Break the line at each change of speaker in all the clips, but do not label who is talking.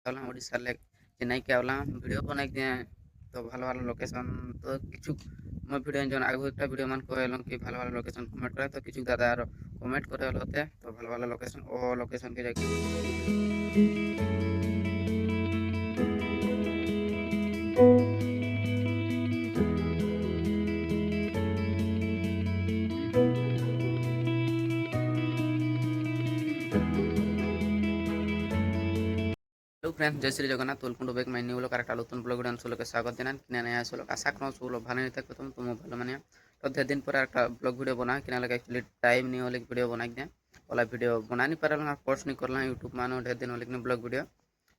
আসলাম উড়িষ্যার লেক চেন্নাইকে আসলাম ভিডিও বনাই দিয়ে তো ভালো ভালো লোকেশন তো কিছু মই ভিডিও জন আগে একটা ভিডিও মান কইলাম কি ভালো ভালো লোকেশন কমেন্ট করে তো কিছু দাদা আর কমেন্ট করে হলোতে তো ভালো ভালো লোকেশন ও লোকেশন কে যাই हेलो फ्रेंड्स जय Shri Jagannath welcome to back my new blog একটা নতুন ব্লগ ভিডিও শুরু স্বাগত জানান কিনা নয়া আসলো আশা করো সব ভালো নিতে প্রথম তুমি ভালো মানে তো ধীরে দিন পরে একটা ব্লগ ভিডিও বনা কিনা লাগে एक्चुअली टाइम नहीं होले वीडियो बना दे वाला वीडियो बना नहीं पारल पोस्ट नहीं करला यूट्यूब मानो ढेर दिन होले ब्लॉग वीडियो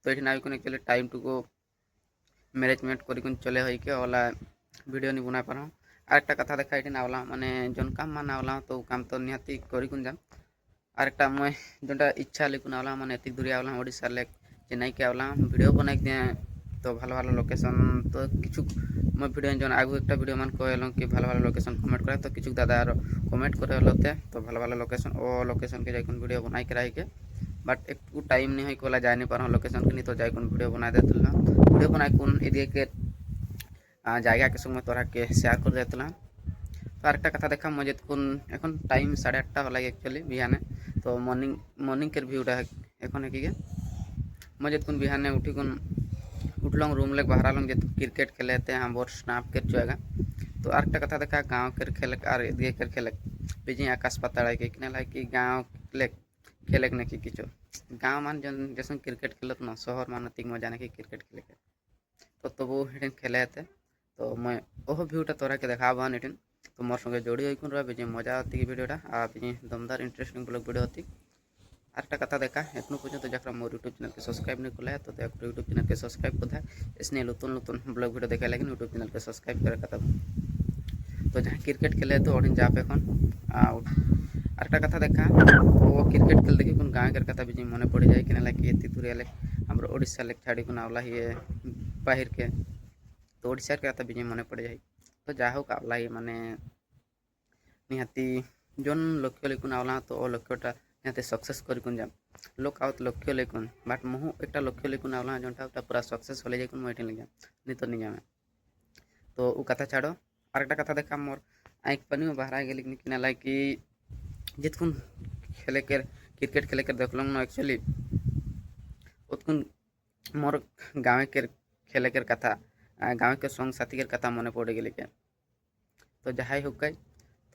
तो ये नाइ कोन एक्चुअली टाइम टू को मैनेजमेंट करिकुन चले होई के वाला वीडियो नहीं बना पारो আরেকটা কথা দেখা এটি নাওলা মানে জন কাম মান নাওলা তো কাম তো নিহাতি করিকুন যাম আরেকটা মই যেটা ইচ্ছা লিকুন আওলা মানে এতিক দূরে আওলা ওড়িশার লেক চেন্নাই কে আওলা ভিডিও বনাই দিয়ে তো ভালো ভালো লোকেশন তো কিছু মই ভিডিও জন আগু একটা ভিডিও মান কইলাম কি ভালো ভালো লোকেশন কমেন্ট করে তো কিছু দাদা আর কমেন্ট করে হলোতে তো ভালো ভালো লোকেশন ও লোকেশন के যাইকুন ভিডিও বনাই के রাই के बट একটু টাইম नहीं হয় কোলা যাই नहीं পারো লোকেশন के नहीं तो যাইকুন ভিডিও বনাই দেতলা ভিডিও বনাই কোন এদিকে के জায়গা के संग तोरा के शेयर कर देतला तो आरेकटा कथा देखा मजेदकुन এখন টাইম 8:30 হলাই एक्चुअली बिहाने तो मॉर्निंग के ভিউটা এখন কি গে मजेदकुन बिहाने उठीकुन उठलंग रूम लेक बाहर आलंग जे क्रिकेट खेलते हैं बोर स्नैप के जाएगा तो आरेकटा कथा देखा गाँव के खेले और दिए के खेले बीजी आकाश पाताल के किना लाइक कि गाँव लेक खेले ने कि किचो गाँव मान जन जैसे क्रिकेट खेलत न शहर मान तिक मजा ने कि क्रिकेट खेले के तो तबु हेडिन खेले तो मैं ओह ভিউটা তোরা के देखा बान हेडिन तो मोर संगे जोड़ी होइकुन रहा बीजी मजा होती वीडियोटा और बीजी दमदार इंटरेस्टिंग ब्लॉग वीडियो होती आरेकटा कथा देखा एखनो पर्यन्त जरा मोर यूट्यूब चैनल के सब्सक्राइब नहीं कला तो यूट्यूब चैनल के सब्सक्राइब कथा इसने नतून नतून ब्लॉग वीडियो देखा लेकिन यूट्यूब चैनल के सब्सक्राइब करे कथा तो जहाँ क्रिकेट खेले तो ओडिन जाप एखन आरेकटा कथा देखा तो क्रिकेट खेल देखी कोन गाँव के कथा बीजी मने पड़ जाए कि लाइक एति दूरे लेक हमरो ओडिशा लेक छाड़ी कोन आवला ये बाहर के तो ओडिशा के कथा बीजी मने पड़ जाए तो जा होक आवला ये माने निहाती जोन लक्ष्य लेकुन आवला तो ओ लक्ष्यटा निहाती सक्सेस करिकुन जाम लोक आवत लक्ष्य लेकुन बाट महु एकटा लक्ष्य लेकुन आवला जोनटा पूरा सक्सेस होले जाइकुन मोइटिन ले जाम नितो नि जामे तो उ कथा छाड़ो आरेकटा कथा देखा मोर आइक पानी में बाहर गेली किना लाइक कि जितकुन खेले के क्रिकेट खेले के देखलंग न एक्चुअली उतकुन मोर गाँव के खेले के कथा गाँव के संग साथी के कथा मने पड़ गेली के तो जहाँ हो गई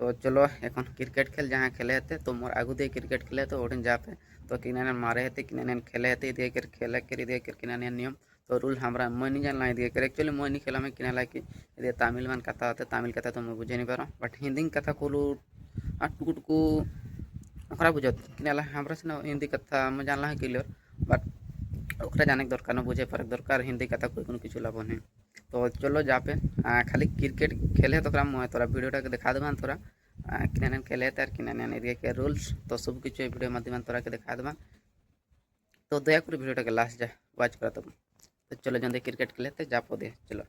तो चलो एखन क्रिकेट खेल जहाँ खेले हेते तो मोर आगू दे क्रिकेट खेले तो ओडिन जापे तो किनाने मारे हेते किनाने खेले हेते दिए कर खेले कर दिए कर किनाने नियम तो रूल हमरा मैं नहीं जानला दिए कर एक्चुअली मैं नहीं खेला मैं किना लाइक ये तमिल मान कथा होते तमिल कथा तो मैं बुझे नहीं पारो बट हिंदी कथा को टुकु टुकु ओकरा बुझत किना हमरा से हिंदी कथा मैं जानला है क्लियर बट ओकरा जाने के दरकार न बुझे फर्क दरकार हिंदी कथा कोई कोनो किछु लाभ नहीं तो चलो जा पे खाली क्रिकेट खेले तो मैं तोरा वीडियोटा के देखा देवान तोरा किनाने खेले तार किनाने एरिया के रूल्स तो सब किछु वीडियो माध्यम तोरा के देखा देवान तो दया कर वीडियोटा के लास्ट जा वाच करा तो चलो जल्दी क्रिकेट खेले जा पदे चलो।